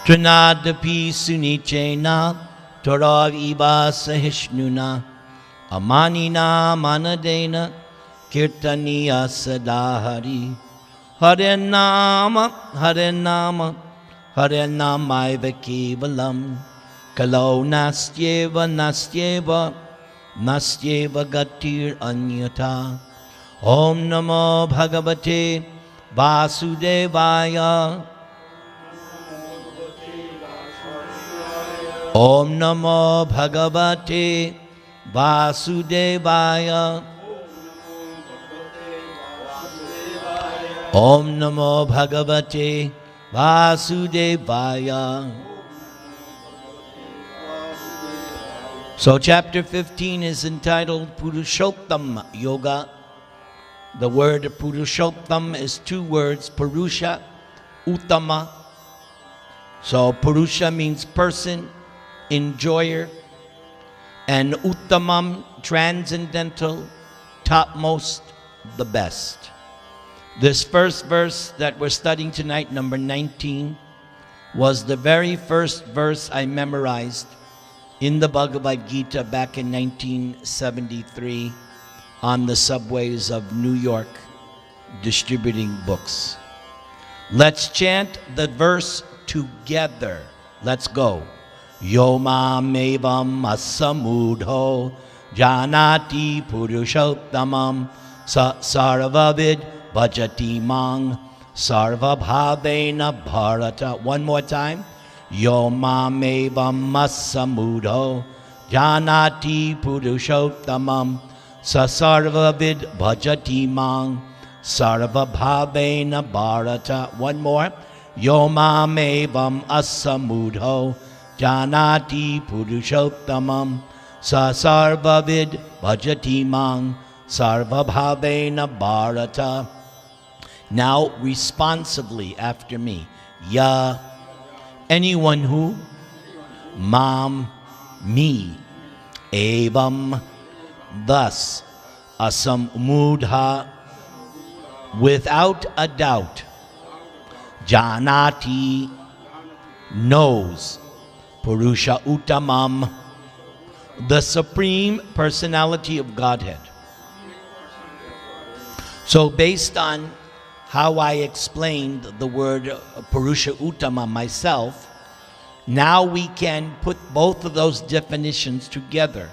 Trinadapi sunichena torag iba sahishnuna amanina manadena kirtaniya sadahari Harenama Harenama Harenamaiva kevalam Kalo nastyeva nastyeva nastyeva gatir anyata Om Namo Bhagavate Vasudevaya Om Namo Bhagavate Vasudevaya Om Namo Bhagavate Vasudevaya. So chapter 15 is entitled Purushottam Yoga. The word Purushottam is two words, Purusha, Uttama. So Purusha means person, enjoyer, and Uttamam, transcendental, topmost, the best. This first verse that we're studying tonight, number 19, was the very first verse I memorized in the Bhagavad-gītā back in 1973 on the subways of New York distributing books. Let's chant the verse together. Let's go. Yo mamevam asamudho janati purushottamam sarvavid bhajati mang sarva bhavena bharata. One more time. Yo mamevam asamudho janati purushottamam sarvavid bhajati mang sarva bhavena bharata. One more. Yo mamevam asamudho janati purushottamam sarvavid bhajati mang sarva bhavena bharata. Now responsively after me. Ya, anyone who, mam, me, evam, thus, asam mudha, without a doubt, janati, knows, Purusha Uttamam, the Supreme Personality of Godhead. So based on how I explained the word Purusha Uttama myself, now we can put both of those definitions together.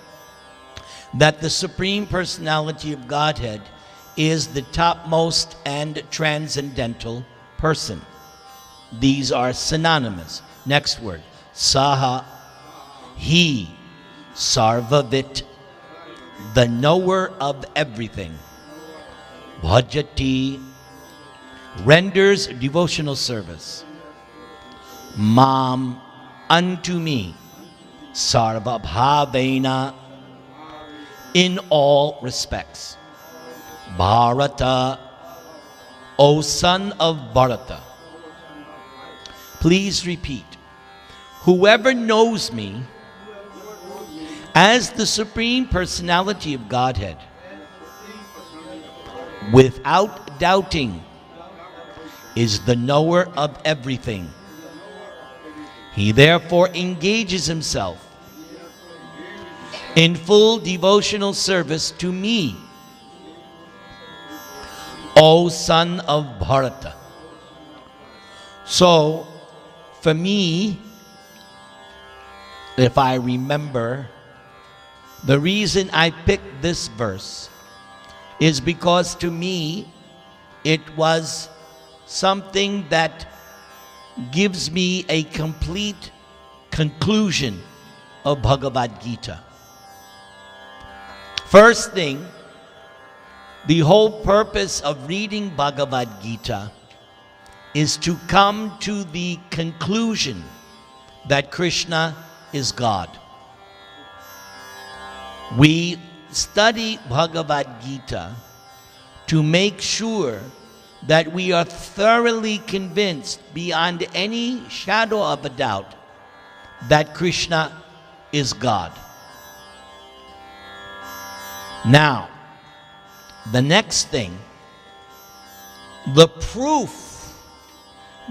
That the Supreme Personality of Godhead is the topmost and transcendental person. These are synonymous. Next word. Saha, he, Sarvavit, the knower of everything. Bhajati, renders devotional service. Mam, unto me. Sarva bhavena, in all respects. Bharata, O son of Bharata. Please repeat. Whoever knows me as the Supreme Personality of Godhead, without doubting, is the knower of everything. He therefore engages himself in full devotional service to me, O son of Bharata. So, for me, if I remember, the reason I picked this verse is because to me, it was something that gives me a complete conclusion of Bhagavad-gītā. First thing, the whole purpose of reading Bhagavad-gītā is to come to the conclusion that Krishna is God. We study Bhagavad-gītā to make sure that we are thoroughly convinced beyond any shadow of a doubt that Krishna is God. Now, the next thing, the proof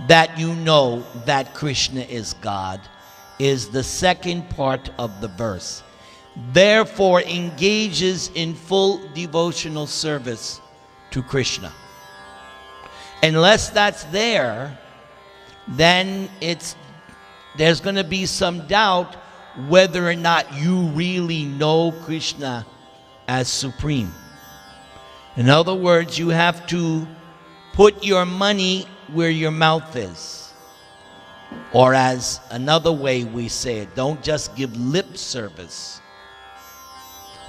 that you know that Krishna is God is the second part of the verse. Therefore engages in full devotional service to Krishna. Unless that's there, then there's going to be some doubt whether or not you really know Krishna as supreme. In other words, you have to put your money where your mouth is. Or as another way we say it, don't just give lip service.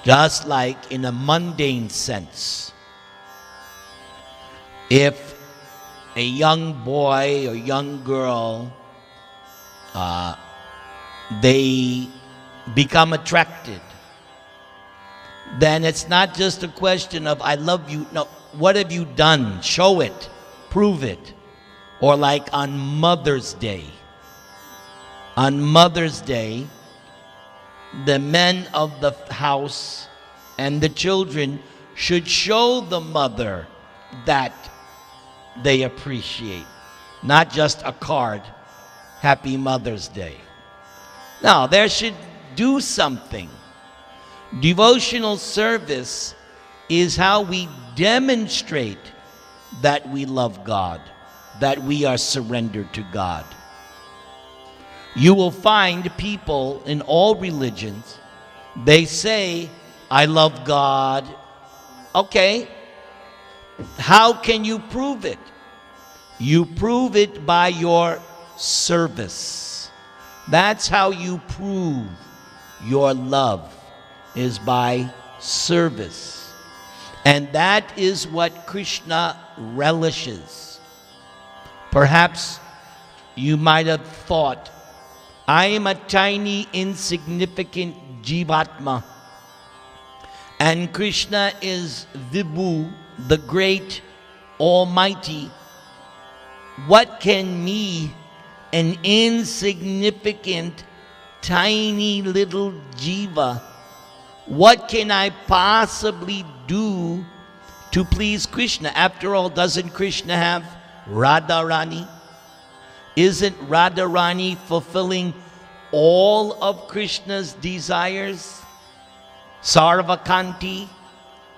Just like in a mundane sense. If a young boy or young girl, they become attracted, then it's not just a question of I love you. No, what have you done? Show it. Prove it. Or like on Mother's Day. On Mother's Day, the men of the house and the children should show the mother that they appreciate. Not just a card, Happy Mother's Day. No, there should do something. Devotional service is how we demonstrate that we love God, that we are surrendered to God. You will find people in all religions, they say, I love God. Okay, how can you prove it? You prove it by your service. That's how you prove your love, is by service. And that is what Krishna relishes. Perhaps you might have thought, I am a tiny, insignificant Jivatma, and Krishna is Vibhu, the great Almighty. What can me, an insignificant, tiny little Jiva, what can I possibly do to please Krishna? After all, doesn't Krishna have Radharani? Isn't Radharani fulfilling all of Krishna's desires? Sarvakanti,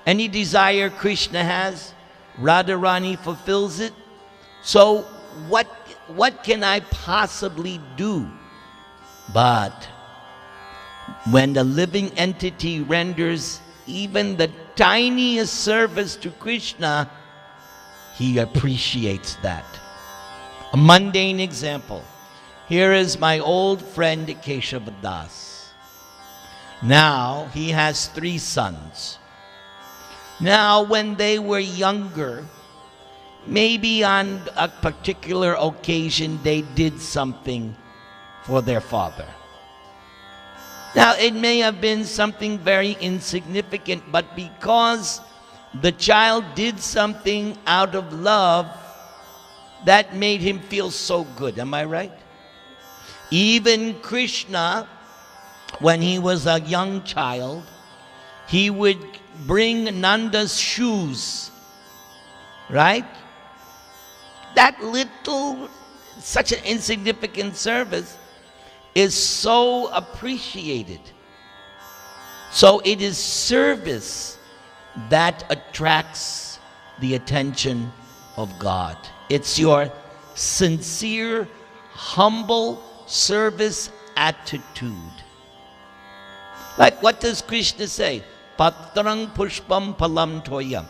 any desire Krishna has, Radharani fulfills it. So what can I possibly do? But when the living entity renders even the tiniest service to Krishna, he appreciates that. A mundane example. Here is my old friend Keshava Das. Now he has 3 sons. Now when they were younger, maybe on a particular occasion they did something for their father. Now it may have been something very insignificant, but because the child did something out of love, that made him feel so good. Am I right? Even Krishna, when he was a young child, he would bring Nanda's shoes, right? That little, such an insignificant service is so appreciated. So it is service that attracts the attention of God. It's your sincere, humble service attitude. Like what does Krishna say? Patrang pushpam palam toyam.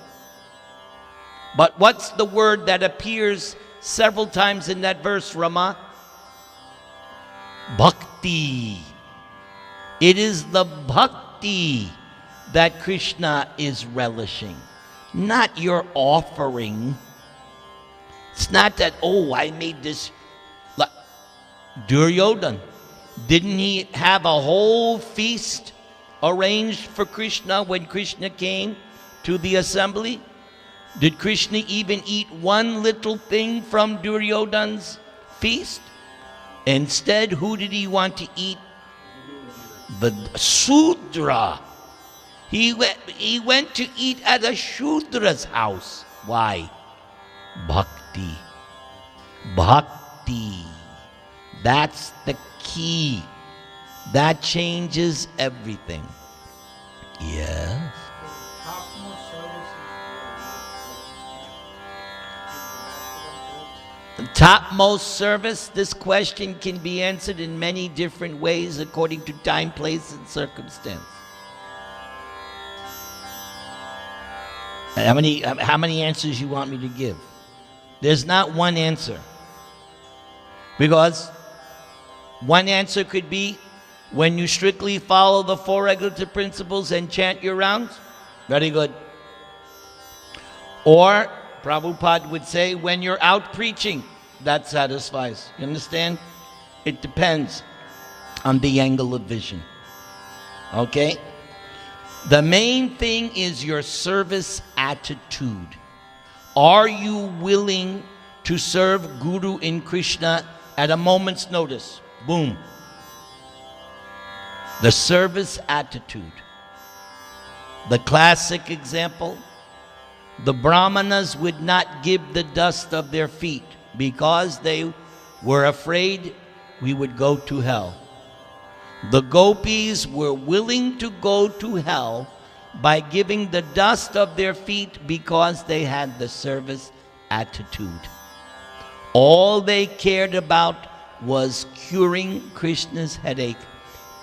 But what's the word that appears several times in that verse, Rama? Bhakti. It is the bhakti that Krishna is relishing, not your offering. It's not that, oh, I made this. Duryodhana, didn't he have a whole feast arranged for Krishna when Krishna came to the assembly? Did Krishna even eat one little thing from Duryodhana's feast? Instead, who did he want to eat? The Shudra. He went to eat at a Shudra's house. Why? Bhakti. Bhakti. That's the key. That changes everything. Yes. The topmost service, this question can be answered in many different ways according to time, place, and circumstance. How many answers you want me to give? There's not one answer. Because one answer could be when you strictly follow the 4 regulative principles and chant your rounds. Very good. Or Prabhupada would say, when you're out preaching, that satisfies. You understand? It depends on the angle of vision. Okay? The main thing is your service attitude. Are you willing to serve Guru in Krishna at a moment's notice? Boom. The service attitude. The classic example, the Brahmanas would not give the dust of their feet because they were afraid we would go to hell. The gopis were willing to go to hell by giving the dust of their feet because they had the service attitude. All they cared about was curing Krishna's headache,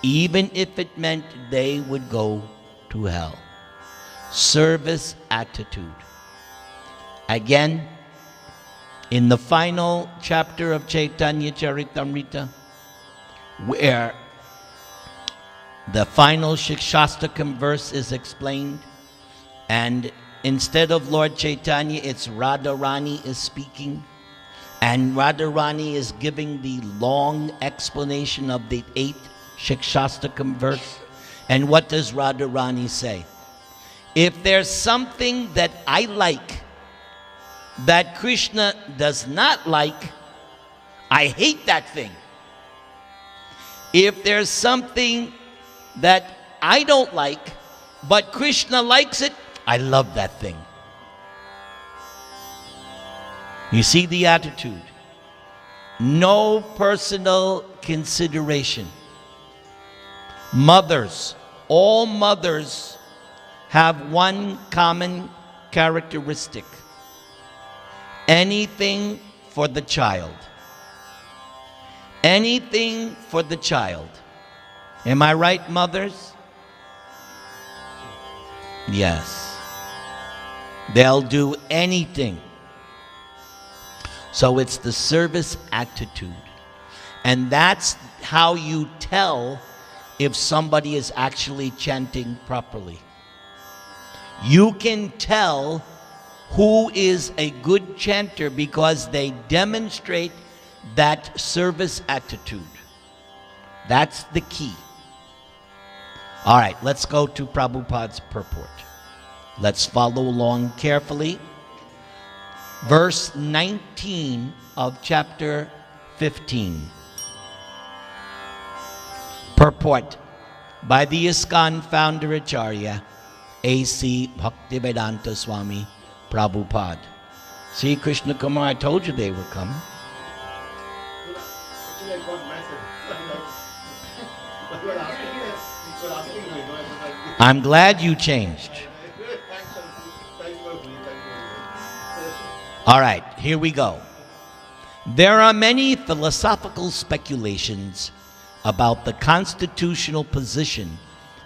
even if it meant they would go to hell. Service attitude. Again, in the final chapter of Chaitanya Charitamrita, where the final Shikshastakam verse is explained, and instead of Lord Chaitanya, it's Radharani is speaking, and Radharani is giving the long explanation of the 8th Shikshastakam verse. And what does Radharani say? If there's something that I like that Krishna does not like, I hate that thing. If there's something that I don't like, but Krishna likes it, I love that thing. You see the attitude. No personal consideration. Mothers, all mothers have one common characteristic. Anything for the child. Anything for the child. Am I right, mothers? Yes. They'll do anything. So it's the service attitude. And that's how you tell if somebody is actually chanting properly. You can tell who is a good chanter because they demonstrate that service attitude. That's the key. All right, let's go to Prabhupada's purport. Let's follow along carefully. Verse 19 of chapter 15. Purport by the ISKCON Founder-Ācārya, A.C. Bhaktivedanta Swami Prabhupada. See, Krishna Kumar, I told you they would come. I'm glad you changed. All right, here we go. There are many philosophical speculations about the constitutional position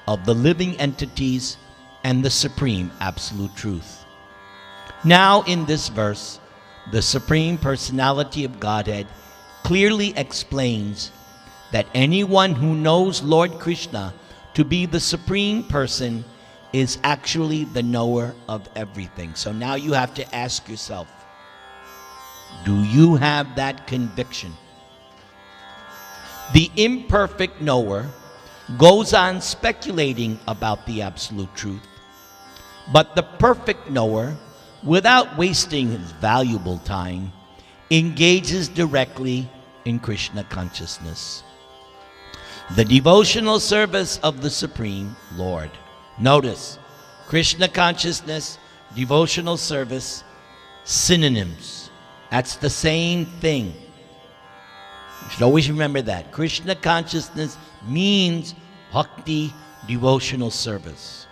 of the living entities and the supreme absolute truth. Now, in this verse, the Supreme Personality of Godhead clearly explains that anyone who knows Lord Krishna to be the Supreme Person is actually the knower of everything. So now you have to ask yourself, do you have that conviction? The imperfect knower goes on speculating about the absolute truth, but the perfect knower, without wasting his valuable time, engages directly in Krishna consciousness. The devotional service of the Supreme Lord. Notice, Krishna consciousness, devotional service, synonyms. That's the same thing. You should always remember that. Krishna consciousness means bhakti, devotional service.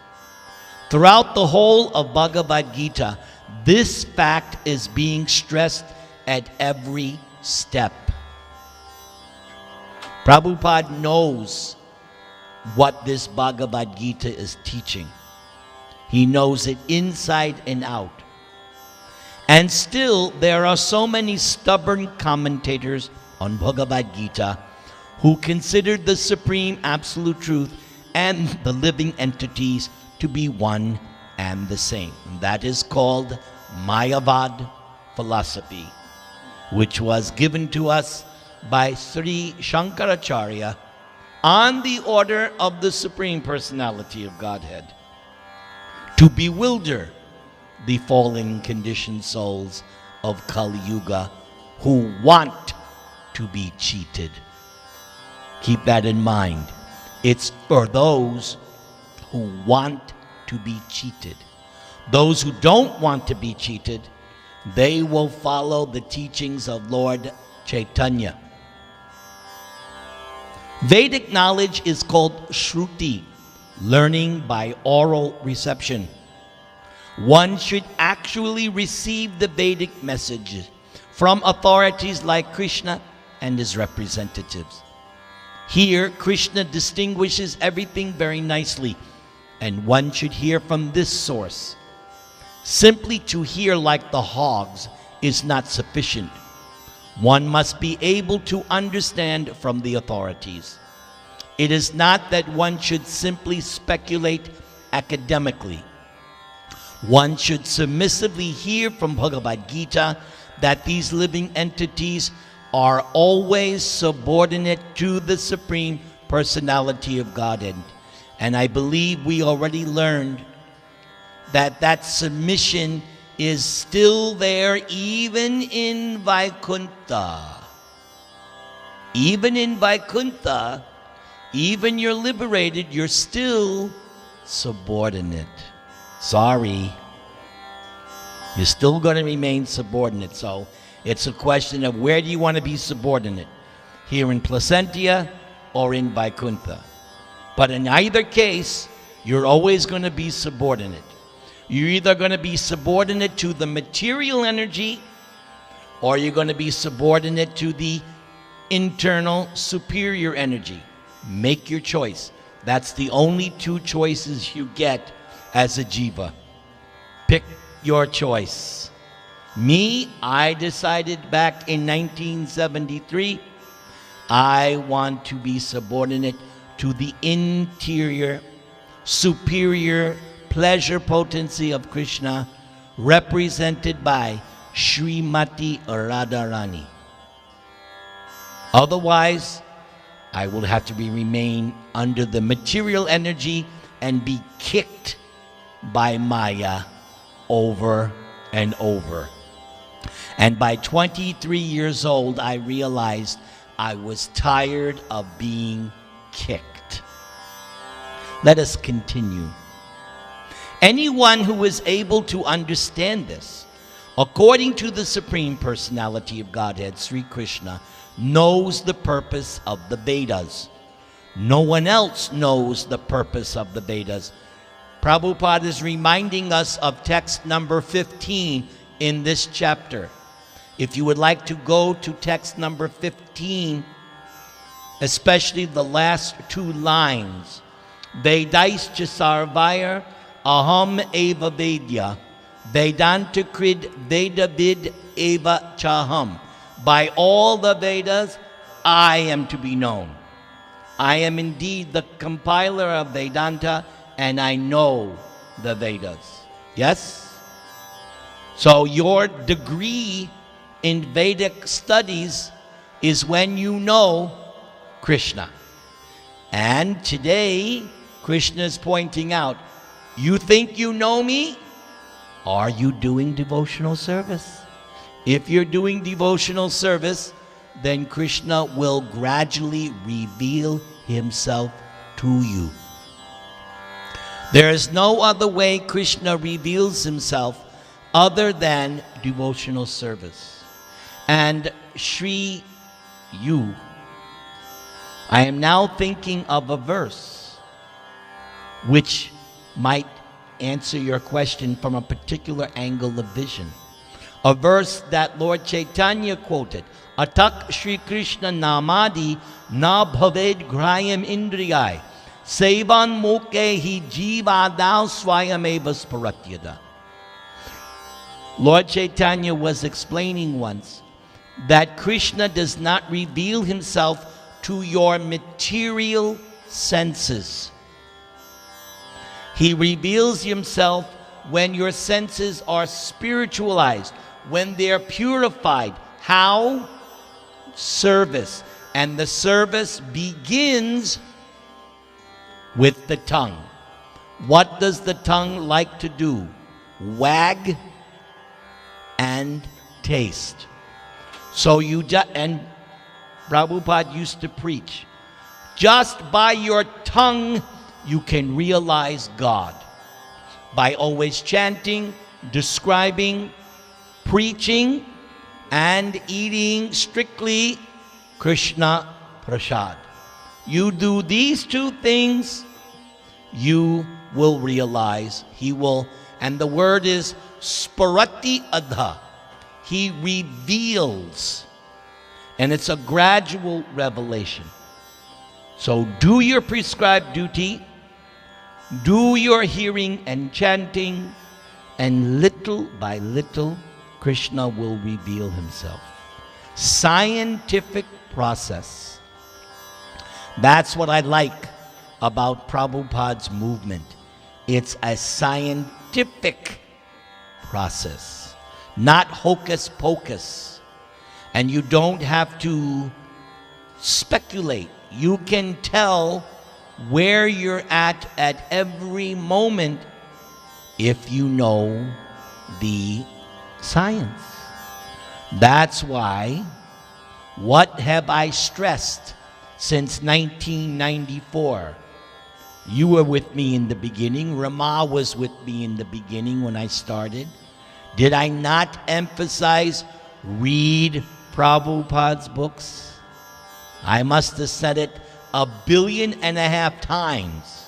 Throughout the whole of Bhagavad-gītā, this fact is being stressed at every step. Prabhupada knows what this Bhagavad-gītā is teaching. He knows it inside and out. And still, there are so many stubborn commentators on Bhagavad-gītā who consider the supreme absolute truth and the living entities to be one and the same. And that is called Mayavad philosophy, which was given to us by Sri Shankaracharya on the order of the Supreme Personality of Godhead, to bewilder the fallen conditioned souls of Kali Yuga who want to be cheated. Keep that in mind. It's for those who want to be cheated. Those who don't want to be cheated, they will follow the teachings of Lord Chaitanya. Vedic knowledge is called Shruti, learning by oral reception. One should actually receive the Vedic messages from authorities like Krishna and his representatives. Here, Krishna distinguishes everything very nicely, and one should hear from this source. Simply to hear like the hogs is not sufficient. One must be able to understand from the authorities. It is not that one should simply speculate academically. One should submissively hear from Bhagavad-gītā that these living entities are always subordinate to the Supreme Personality of Godhead. And I believe we already learned that that submission is still there even in Vaikuntha. Even in Vaikuntha, even you're liberated, you're still subordinate. Sorry. You're still going to remain subordinate. So it's a question of where do you want to be subordinate? Here in Placentia or in Vaikuntha? But in either case, you're always going to be subordinate. You're either going to be subordinate to the material energy or you're going to be subordinate to the internal superior energy. Make your choice. That's the only two choices you get as a jiva. Pick your choice. Me, I decided back in 1973, I want to be subordinate to the interior, superior pleasure potency of Krishna, represented by Srimati Radharani. Otherwise, I will have to remain under the material energy and be kicked by Maya over and over. And by 23 years old, I realized I was tired of being kicked. Let us continue. Anyone who is able to understand this, according to the Supreme Personality of Godhead, Sri Krishna, knows the purpose of the Vedas. No one else knows the purpose of the Vedas. Prabhupada is reminding us of text number 15 in this chapter. If you would like to go to text number 15, especially the last two lines, Vedaischa sarvaya aham eva vedya, Vedanta krid vedavid eva chaham. By all the Vedas, I am to be known. I am indeed the compiler of Vedanta, and I know the Vedas. Yes? So your degree in Vedic studies is when you know Krishna. And today, Krishna is pointing out, you think you know me? Are you doing devotional service? If you're doing devotional service, then Krishna will gradually reveal himself to you. There is no other way Krishna reveals himself other than devotional service. And Shri Yu, I am now thinking of a verse which might answer your question from a particular angle of vision. A verse that Lord Chaitanya quoted, Atak Shri Krishna Namadi na bhaved grayam indriyai sevan moke hi jivadau swayameva sparatyada. Lord Chaitanya was explaining once that Krishna does not reveal himself to your material senses. He reveals himself when your senses are spiritualized, when they're purified. How? Service. And the service begins with the tongue. What does the tongue like to do? Wag and taste. So and Prabhupada used to preach, just by your tongue you can realize God. By always chanting, describing, preaching, and eating strictly Krishna Prasad. You do these two things, you will realize He will, and the word is Sparati Adha. He reveals, and it's a gradual revelation. So do your prescribed duty, do your hearing and chanting, and little by little Krishna will reveal himself. Scientific process. That's what I like about Prabhupada's movement. It's a scientific process, not hocus pocus. And you don't have to speculate. You can tell where you're at every moment if you know the science. That's why, what have I stressed since 1994? You were with me in the beginning. Rama was with me in the beginning when I started. Did I not emphasize read Prabhupada's books? I must have said it 1.5 billion times.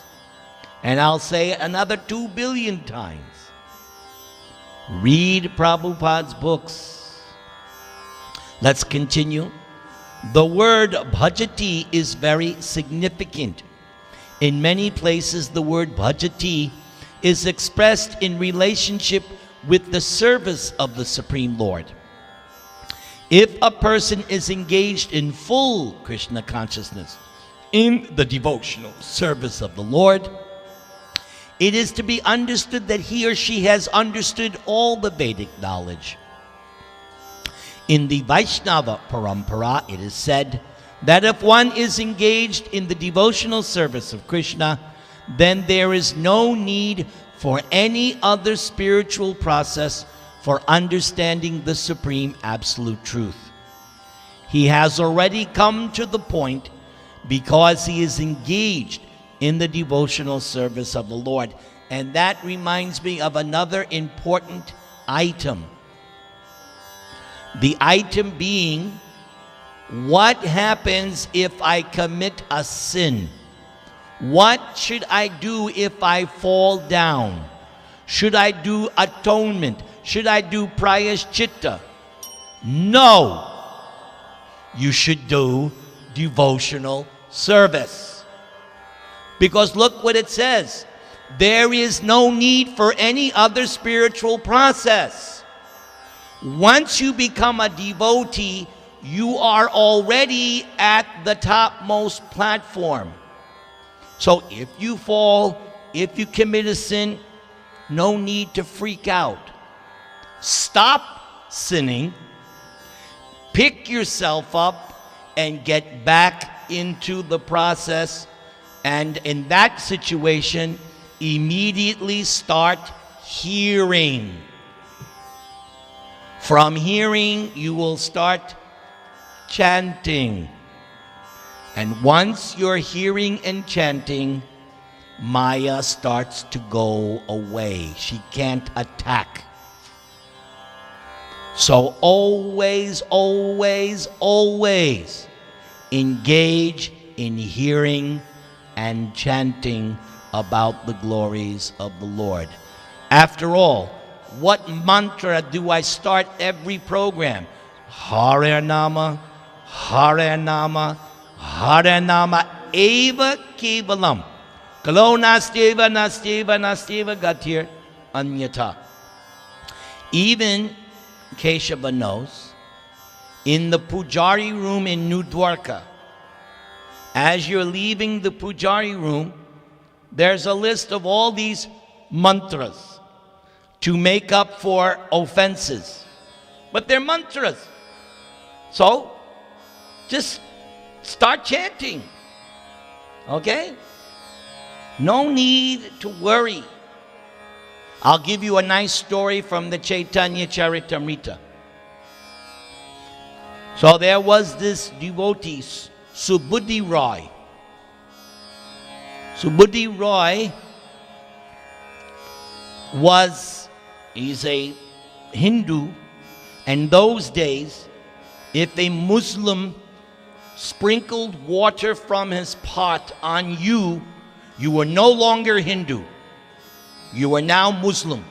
And I'll say it another 2 billion times. Read Prabhupada's books. Let's continue. The word bhajati is very significant. In many places, the word bhajati is expressed in relationship with the service of the Supreme Lord. If a person is engaged in full Krishna consciousness in the devotional service of the Lord, it is to be understood that he or she has understood all the Vedic knowledge. In the Vaishnava Parampara, it is said that if one is engaged in the devotional service of Krishna, then there is no need for any other spiritual process for understanding the supreme absolute truth. He has already come to the point because he is engaged in the devotional service of the Lord. And that reminds me of another important item. The item being, what happens if I commit a sin? What should I do if I fall down? Should I do atonement? Should I do prayashchitta? No. You should do devotional service. Because look what it says. There is no need for any other spiritual process. Once you become a devotee, you are already at the topmost platform. So if you fall, if you commit a sin, no need to freak out. Stop sinning, pick yourself up, and get back into the process. And in that situation, immediately start hearing. From hearing, you will start chanting. And once you're hearing and chanting, Maya starts to go away. She can't attack. So always, always, always engage in hearing and chanting about the glories of the Lord. After all, what mantra do I start every program? Hare Nama, Hare Nama, Hare Nama, Eva Kevalam. Kalo Nastyeva, Nastyeva, Nastyeva Gatir Anyata. Even Keshava knows, in the Pujari room in New Dwarka, as you're leaving the Pujari room, there's a list of all these mantras to make up for offenses. But they're mantras. So, just start chanting. Okay? No need to worry. I'll give you a nice story from the Chaitanya Charitamrita. So there was this devotee, Subudhi Roy. Subudhi Roy he's a Hindu, and those days, if a Muslim sprinkled water from his pot on you, you were no longer Hindu. You are now Muslim,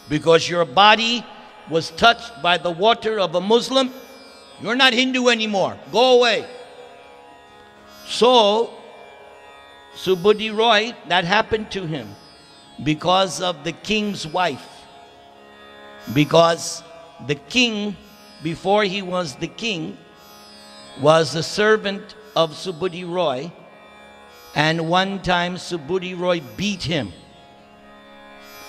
because your body was touched by the water of a Muslim. You're not Hindu anymore. Go away. So, Subudhi Roy, that happened to him because of the king's wife. Because the king, before he was the king, was a servant of Subudhi Roy, and one time Subudhi Roy beat him.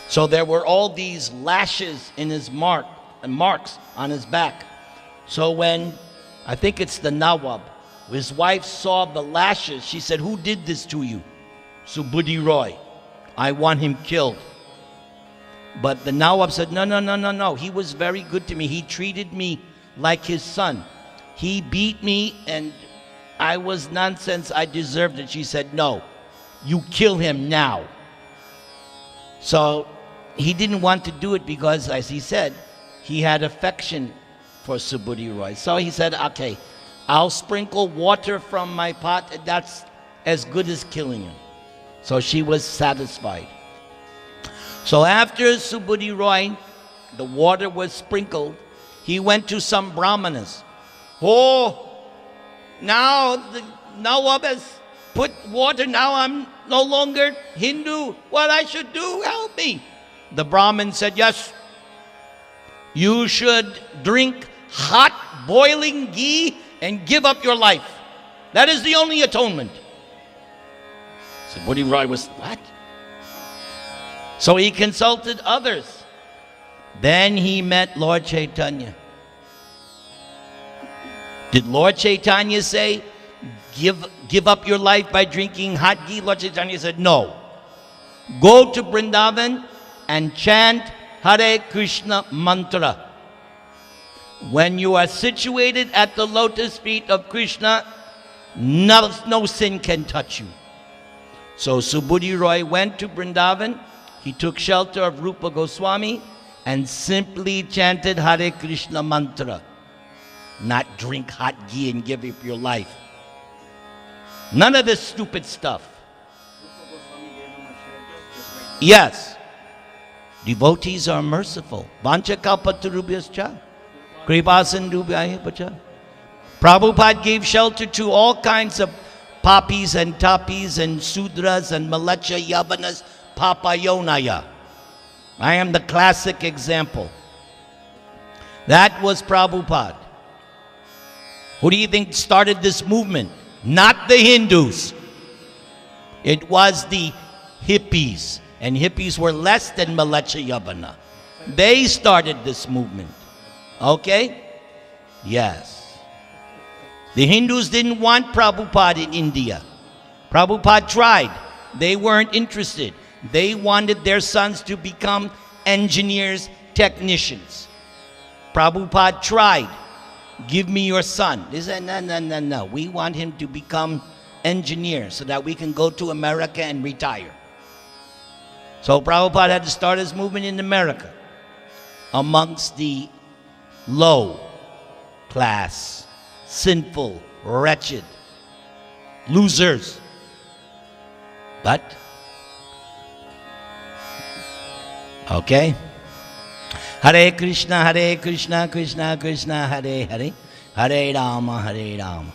So there were all these lashes in his marks on his back. So when, I think it's the Nawab, his wife saw the lashes, she said, "Who did this to you?" Subudhi Roy. "I want him killed." But the Nawab said, "No, no, no, no, no. He was very good to me. He treated me like his son. He beat me and I was nonsense. I deserved it." She said, "No, you kill him now." So he didn't want to do it because, as he said, he had affection for Subudhi Roy. So he said, "Okay, I'll sprinkle water from my pot. That's as good as killing him." So she was satisfied. So after Subudhi Roy, the water was sprinkled, he went to some brahmanas. "Oh, now the Nawab has put water, now I'm no longer Hindu. What I should do? Help me." The Brahmin said, "Yes, you should drink hot boiling ghee and give up your life. That is the only atonement." Subudhi Roy was, what? So he consulted others. Then he met Lord Chaitanya. Did Lord Chaitanya say, give up your life by drinking hot ghee? Lord Chaitanya said, "No. Go to Vrindavan and chant Hare Krishna mantra. When you are situated at the lotus feet of Krishna, no sin can touch you." So Subudhi Roy went to Vrindavan. He took shelter of Rupa Goswami and simply chanted Hare Krishna mantra. Not drink hot ghee and give up your life. None of this stupid stuff. Yes. Devotees are merciful. Vancha kalpatarubhyascha kripasindubhyaeva pacha. Prabhupada gave shelter to all kinds of papis and tapis and sudras and malacha yavanas papayonaya. I am the classic example. That was Prabhupada. Who do you think started this movement? Not the Hindus. It was the hippies. And hippies were less than malacha yavana. They started this movement. Okay? Yes. The Hindus didn't want Prabhupada in India. Prabhupada tried. They weren't interested. They wanted their sons to become engineers, technicians. Prabhupada tried. "Give me your son." They said, "No, no, no, no. We want him to become engineer so that we can go to America and retire." So Prabhupada had to start his movement in America amongst the low class, sinful, wretched, losers. But, okay? Hare Krishna, Krishna Krishna, Hare Hare, Hare Rama, Hare Rama,